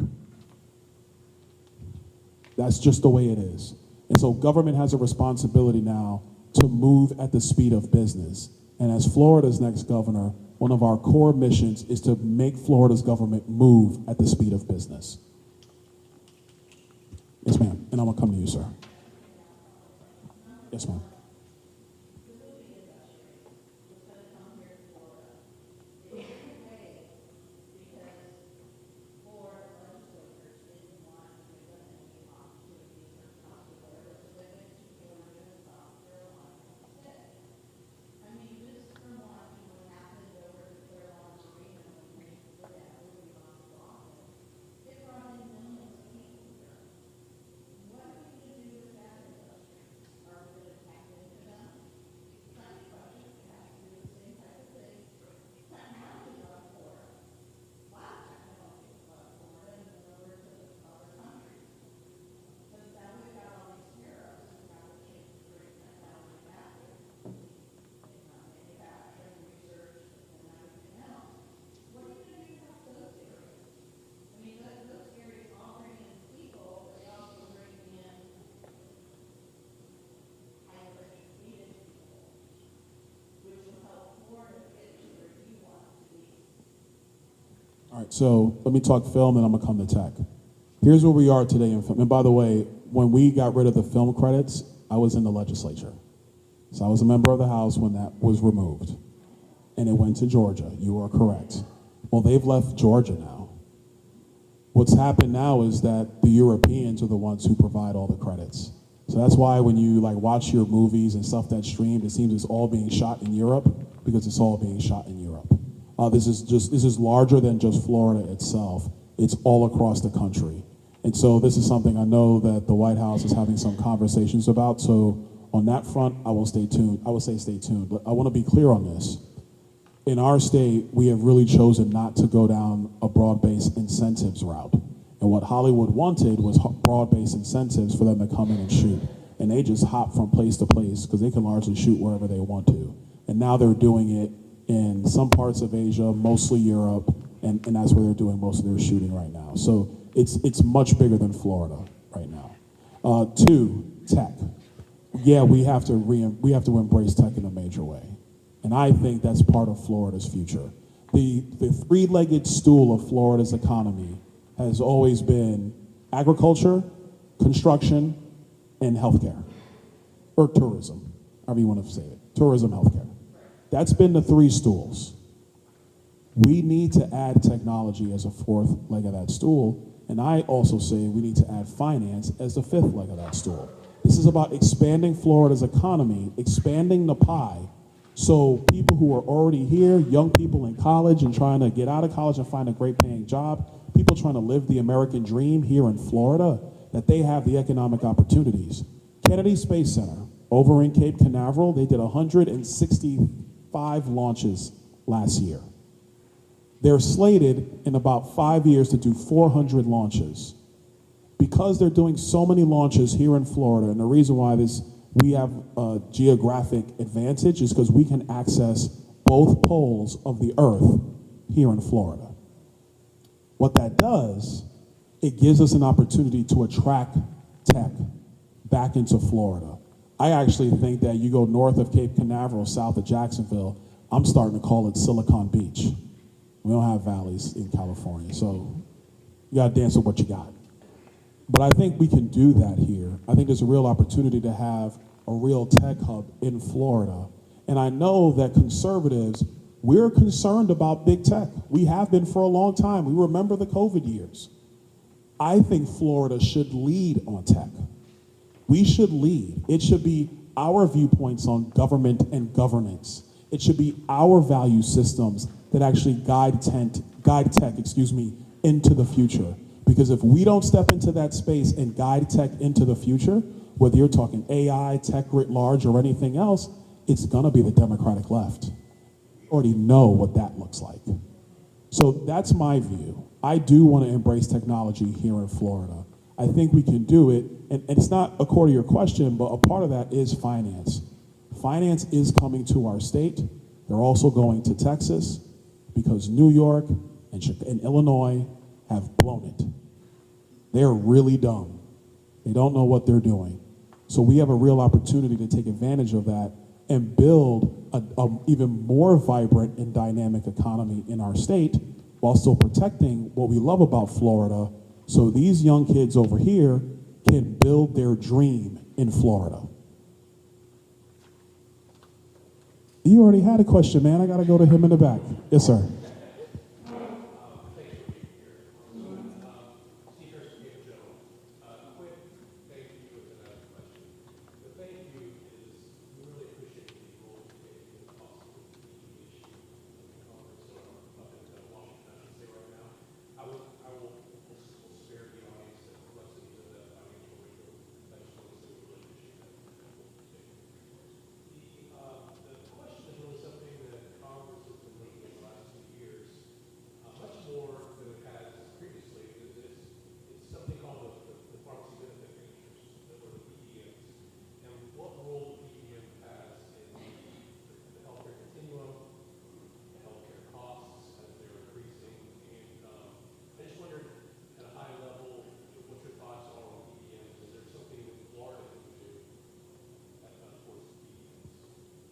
That's just the way it is. And so government has a responsibility now to move at the speed of business. And as Florida's next governor, one of our core missions is to make Florida's government move at the speed of business. Yes, ma'am. And I'm going to come to you, sir. Yes, ma'am. All right, so let me talk film and I'm gonna come to tech. Here's where we are today in film. And by the way, when we got rid of the film credits, I was in the legislature. So I was a member of the House when that was removed. And it went to Georgia. You are correct. Well, they've left Georgia now. What's happened now is that the Europeans are the ones who provide all the credits. So that's why when you like watch your movies and stuff that's streamed, it seems it's all being shot in Europe because it's all being shot in Europe. This is larger than just Florida itself. It's all across the country. And so this is something I know that the White House is having some conversations about. So on that front, I will stay tuned. I will say stay tuned. But I want to be clear on this. In our state, we have really chosen not to go down a broad-based incentives route. And what Hollywood wanted was broad-based incentives for them to come in and shoot. And they just hop from place to place because they can largely shoot wherever they want to. And now they're doing it in some parts of Asia, mostly Europe, and that's where they're doing most of their shooting right now. So it's much bigger than Florida right now. Two, tech. Yeah, we have to embrace tech in a major way. And I think that's part of Florida's future. The three-legged stool of Florida's economy has always been agriculture, construction, and healthcare, or tourism, however you want to say it. Tourism, healthcare. That's been the three stools. We need to add technology as a fourth leg of that stool, and I also say we need to add finance as the fifth leg of that stool. This is about expanding Florida's economy, expanding the pie, so people who are already here, young people in college and trying to get out of college and find a great paying job, people trying to live the American dream here in Florida, that they have the economic opportunities. Kennedy Space Center, over in Cape Canaveral, they did 165 launches last year. They're slated in about 5 years to do 400 launches. Because they're doing so many launches here in Florida, and the reason why we have a geographic advantage is because we can access both poles of the earth here in Florida. What that does, it gives us an opportunity to attract tech back into Florida. I actually think that you go north of Cape Canaveral, south of Jacksonville, I'm starting to call it Silicon Beach. We don't have valleys in California, so you gotta dance with what you got. But I think we can do that here. I think there's a real opportunity to have a real tech hub in Florida. And I know that conservatives, we're concerned about big tech. We have been for a long time. We remember the COVID years. I think Florida should lead on tech. We should lead. It should be our viewpoints on government and governance. It should be our value systems that actually guide tech, into the future. Because if we don't step into that space and guide tech into the future, whether you're talking AI, tech writ large, or anything else, it's gonna be the Democratic left. We already know what that looks like. So that's my view. I do want to embrace technology here in Florida. I think we can do it, and it's not a core to your question, but a part of that is finance. Finance is coming to our state. They're also going to Texas because New York and Illinois have blown it. They're really dumb. They don't know what they're doing. So we have a real opportunity to take advantage of that and build an even more vibrant and dynamic economy in our state while still protecting what we love about Florida, so these young kids over here can build their dream in Florida. You already had a question, man. I got to go to him in the back. Yes, sir.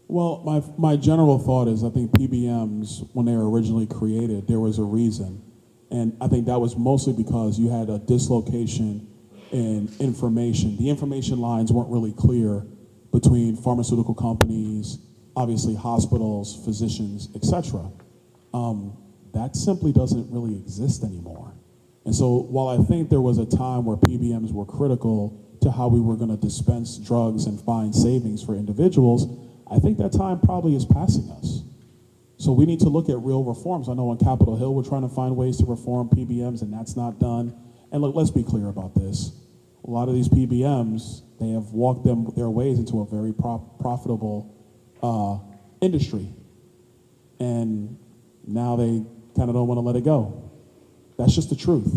Well, my general thought is I think PBMs, when they were originally created, there was a reason. And I think that was mostly because you had a dislocation in information. The information lines weren't really clear between pharmaceutical companies, obviously hospitals, physicians, etc. That simply doesn't really exist anymore. And so while I think there was a time where PBMs were critical to how we were going to dispense drugs and find savings for individuals, I think that time probably is passing us. So we need to look at real reforms. I know on Capitol Hill we're trying to find ways to reform PBMs, and that's not done. And look, let's be clear about this. A lot of these PBMs, they have walked their ways into a very profitable industry. And now they kind of don't want to let it go. That's just the truth.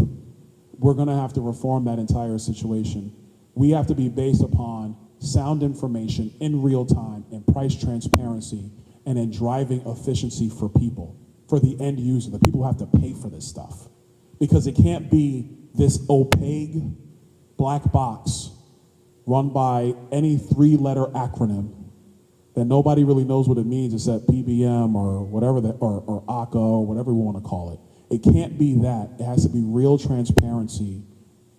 We're going to have to reform that entire situation. We have to be based upon sound information in real time and price transparency and in driving efficiency for people, for the end user, the people who have to pay for this stuff. Because it can't be this opaque black box run by any three-letter acronym that nobody really knows what it means except PBM or whatever that, or ACA or whatever we want to call it. It can't be that. It has to be real transparency.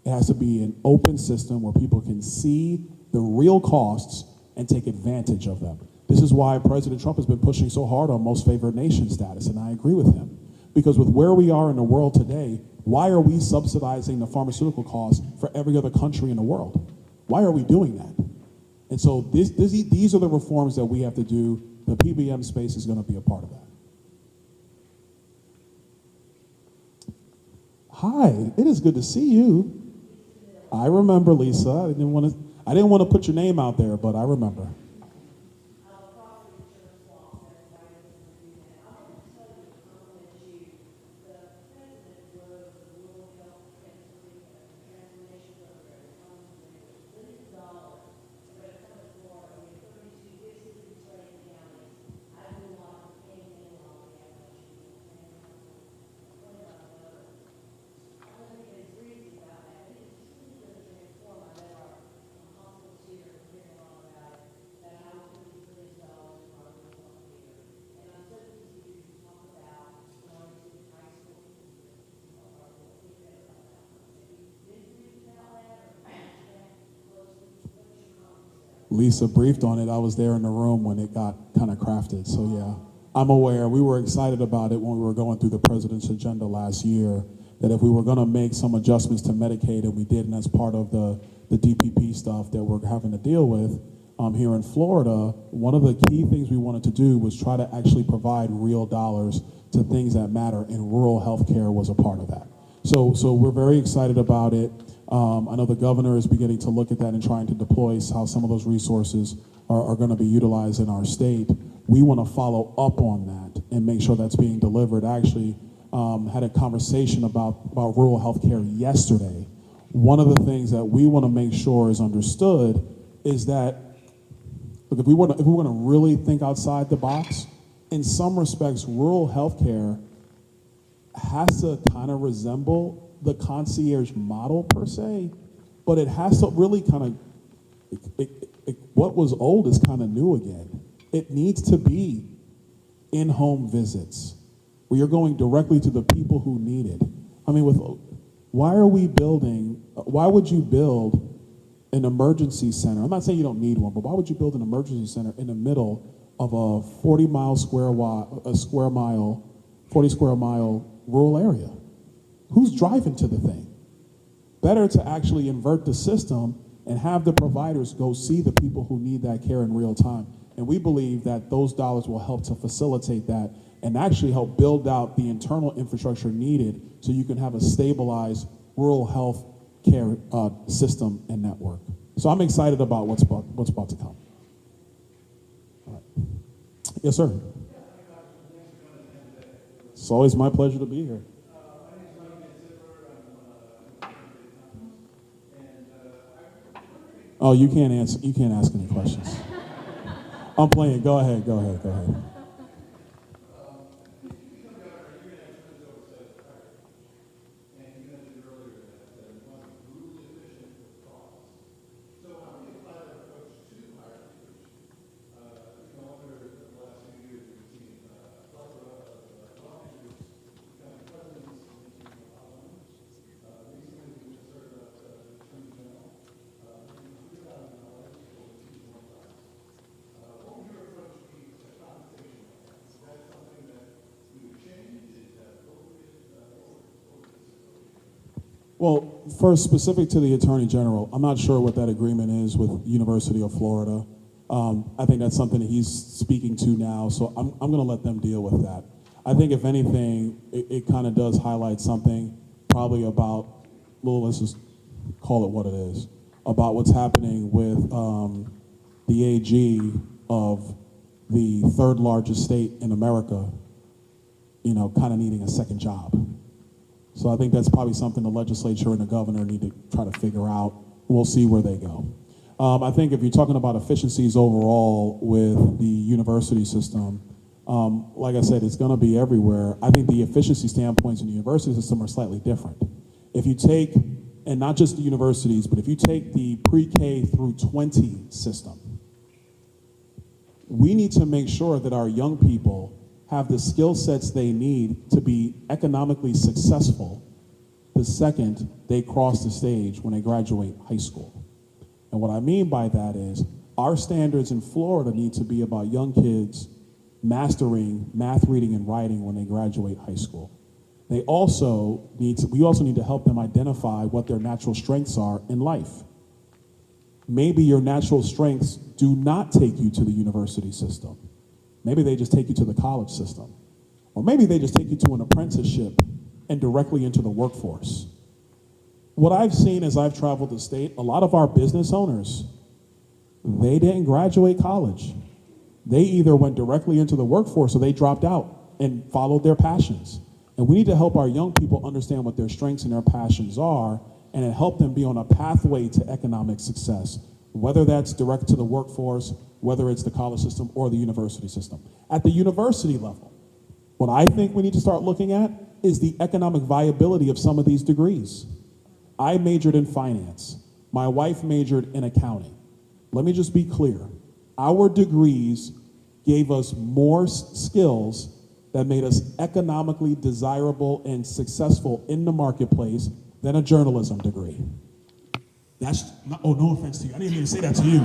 It has to be an open system where people can see the real costs and take advantage of them. This is why President Trump has been pushing so hard on most favored nation status, and I agree with him. Because with where we are in the world today, why are we subsidizing the pharmaceutical costs for every other country in the world? Why are we doing that? And so these are the reforms that we have to do. The PBM space is going to be a part of that. Hi, it is good to see you. I remember, Lisa. I didn't want to put your name out there, but I remember. Lisa briefed on it. I was there in the room when it got kind of crafted. So yeah, I'm aware. We were excited about it when we were going through the president's agenda last year, that if we were going to make some adjustments to Medicaid, and we did, and that's part of the DPP stuff that we're having to deal with here in Florida, one of the key things we wanted to do was try to actually provide real dollars to things that matter, and rural health care was a part of that. So we're very excited about it. I know the governor is beginning to look at that and trying to deploy how some of those resources are going to be utilized in our state. We want to follow up on that and make sure that's being delivered. I actually had a conversation about rural health care yesterday. One of the things that we want to make sure is understood is that, look, if we want to really think outside the box, in some respects, rural health care has to kind of resemble the concierge model per se, but it has to really kind of, what was old is kind of new again. It needs to be in-home visits where you're going directly to the people who need it. I mean, why would you build an emergency center? I'm not saying you don't need one, but why would you build an emergency center in the middle of a 40 square mile rural area? Who's driving to the thing? Better to actually invert the system and have the providers go see the people who need that care in real time. And we believe that those dollars will help to facilitate that and actually help build out the internal infrastructure needed so you can have a stabilized rural health care system and network. So I'm excited about what's about to come. All right. Yes, sir. It's always my pleasure to be here. Oh, you can't answer. You can't ask any questions. I'm playing. Go ahead. Well, first, specific to the Attorney General, I'm not sure what that agreement is with University of Florida. I think that's something that he's speaking to now, so I'm going to let them deal with that. I think if anything, it kind of does highlight something probably about, well, let's just call it what it is, about what's happening with the AG of the third largest state in America, you know, kind of needing a second job. So I think that's probably something the legislature and the governor need to try to figure out. We'll see where they go. I think if you're talking about efficiencies overall with the university system, like I said, it's going to be everywhere. I think the efficiency standpoints in the university system are slightly different. If you take, and not just the universities, but if you take the pre-K through 20 system, we need to make sure that our young people have the skill sets they need to be economically successful the second they cross the stage when they graduate high school. And what I mean by that is our standards in Florida need to be about young kids mastering math, reading, and writing when they graduate high school. We also need to help them identify what their natural strengths are in life. Maybe your natural strengths do not take you to the university system. Maybe they just take you to the college system. Or maybe they just take you to an apprenticeship and directly into the workforce. What I've seen as I've traveled the state, a lot of our business owners, they didn't graduate college. They either went directly into the workforce or they dropped out and followed their passions. And we need to help our young people understand what their strengths and their passions are and help them be on a pathway to economic success, whether that's direct to the workforce, whether it's the college system or the university system. At the university level, what I think we need to start looking at is the economic viability of some of these degrees. I majored in finance. My wife majored in accounting. Let me just be clear. Our degrees gave us more skills that made us economically desirable and successful in the marketplace than a journalism degree. That's not, oh, no offense to you. I didn't mean to say that to you.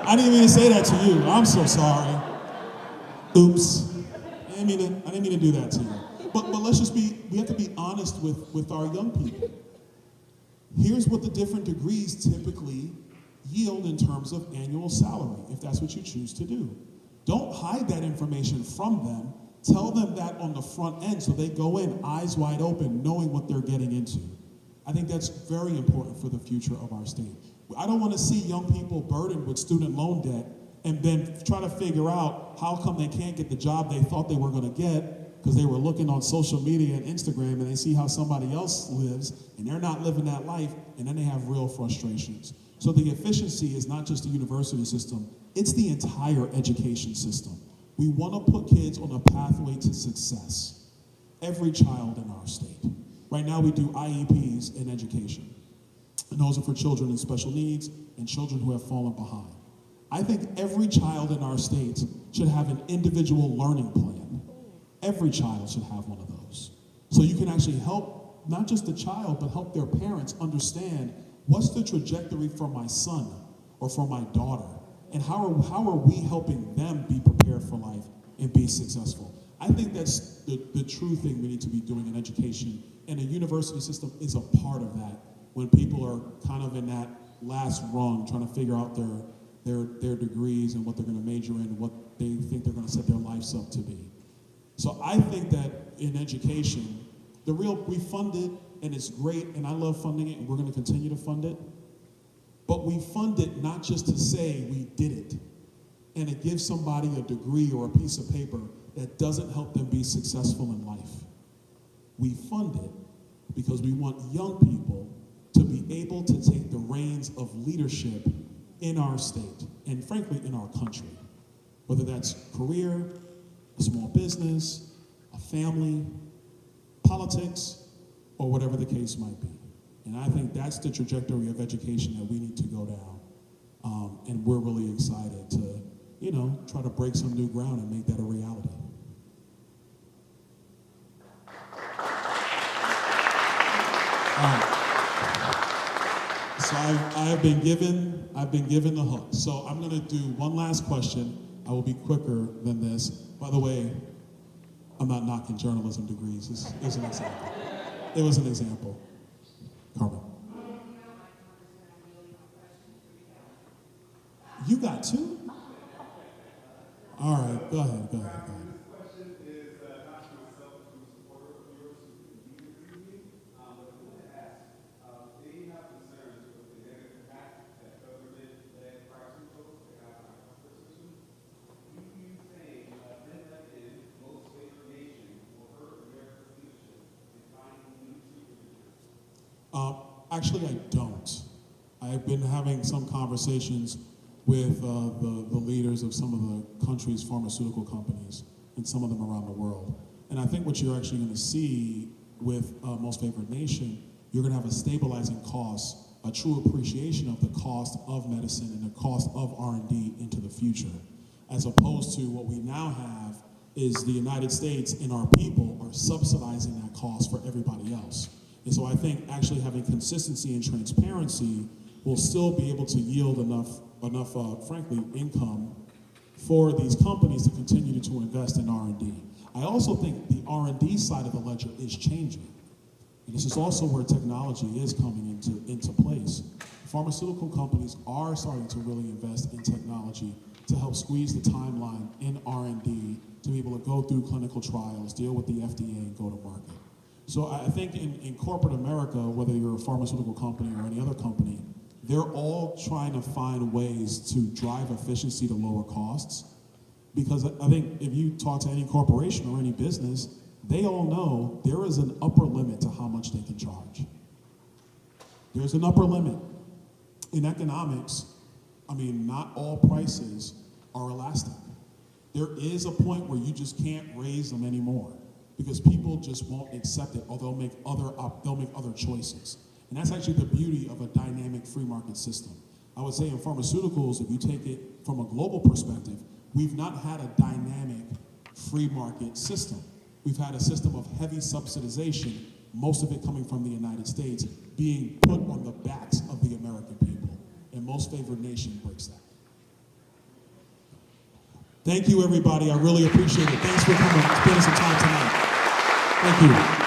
I didn't mean to say that to you. I'm so sorry. Oops. I didn't mean to do that to you. But let's just we have to be honest with our young people. Here's what the different degrees typically yield in terms of annual salary, if that's what you choose to do. Don't hide that information from them. Tell them that on the front end so they go in eyes wide open, knowing what they're getting into. I think that's very important for the future of our state. I don't want to see young people burdened with student loan debt and then try to figure out how come they can't get the job they thought they were going to get because they were looking on social media and Instagram and they see how somebody else lives and they're not living that life, and then they have real frustrations. So the efficiency is not just the university system, it's the entire education system. We want to put kids on a pathway to success. Every child in our state. Right now we do IEPs in education. And those are for children in special needs and children who have fallen behind. I think every child in our state should have an individual learning plan. Every child should have one of those. So you can actually help not just the child, but help their parents understand what's the trajectory for my son or for my daughter, and how are we helping them be prepared for life and be successful. I think that's the true thing we need to be doing in education, and a university system is a part of that when people are kind of in that last rung trying to figure out their degrees and what they're going to major in and what they think they're going to set their lives up to be. So I think that in education, we fund it, and it's great, and I love funding it, and we're going to continue to fund it. But we fund it not just to say we did it, and it gives somebody a degree or a piece of paper that doesn't help them be successful in life. We fund it because we want young people to be able to take the reins of leadership in our state, and frankly, in our country. Whether that's career, a small business, a family, politics, or whatever the case might be. And I think that's the trajectory of education that we need to go down. And we're really excited to, try to break some new ground and make that a reality. So I've been given the hook. So I'm gonna do one last question. I will be quicker than this. By the way, I'm not knocking journalism degrees. It was an example. It was an example. Carmen. You got two? All right, go ahead. This question is not to myself, but to a supporter of yours who competed with me. But I want to ask, they have concerns with the negative impact that government-led price controls can have on our healthcare system. Do you think them in most favored nation will hurt America's leadership in finding new treatment? Actually, I don't. I've been having some conversations with the leaders of some of the country's pharmaceutical companies and some of them around the world. And I think what you're actually going to see with Most Favored Nation, you're going to have a stabilizing cost, a true appreciation of the cost of medicine and the cost of R&D into the future, as opposed to what we now have is the United States and our people are subsidizing that cost for everybody else. And so I think actually having consistency and transparency will still be able to yield enough, frankly, income for these companies to continue to invest in R&D. I also think the R&D side of the ledger is changing. And this is also where technology is coming into place. Pharmaceutical companies are starting to really invest in technology to help squeeze the timeline in R&D to be able to go through clinical trials, deal with the FDA, and go to market. So I think in corporate America, whether you're a pharmaceutical company or any other company, they're all trying to find ways to drive efficiency to lower costs. Because I think if you talk to any corporation or any business, they all know there is an upper limit to how much they can charge. There's an upper limit. In economics, not all prices are elastic. There is a point where you just can't raise them anymore because people just won't accept it, or they'll make other choices. And that's actually the beauty of a dynamic free market system. I would say in pharmaceuticals, if you take it from a global perspective, we've not had a dynamic free market system. We've had a system of heavy subsidization, most of it coming from the United States, being put on the backs of the American people. And Most Favored Nation breaks that. Thank you, everybody. I really appreciate it. Thanks for coming, spending some time tonight. Thank you.